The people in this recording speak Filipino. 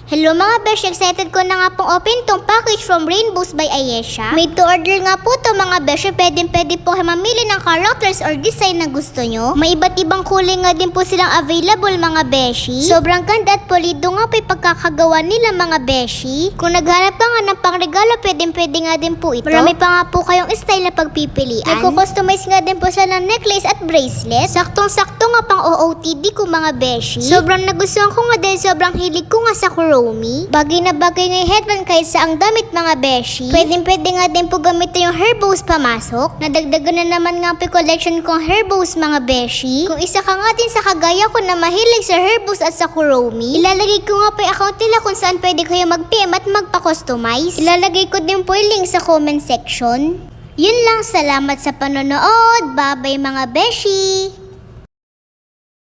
Hello mga besh, excited ko na nga pong open tong package from Rainbows by Ayesha. Made to order nga po to mga besh, pwede po kayo mamili ng characters or design na gusto nyo. May iba't ibang kulay nga din po silang available mga beshi. Sobrang ganda at polido nga po yung pagkakagawa nila mga beshi. Kung naghanap pa nga ng pangregalo, pwede nga din po ito. Marami pa nga po kayong style na pagpipilian. Nagko-customize nga din po siya ng necklace at bracelet. Saktong-sakto nga pang OOTD ko mga beshi. Sobrang nagustuhan ko nga dahil sobrang hilig ko nga sa Kuromi. Bagay na bagay nga yung headband kahit sa ang damit mga beshi. Pwede nga din po gamitin yung hair bows pamasok. Nadagdagan na naman nga po yung collection kong hair bows mga beshi. Kung isa ka nga din sa kagaya ko na mahilig sa hair bows at sa Kuromi, ilalagay ko nga po yung account nila kung saan pwede kayo mag-PM at magpa-customize. Ilalagay ko din po yung link sa comment section. Yun lang, salamat sa panonood. Bye-bye mga beshi!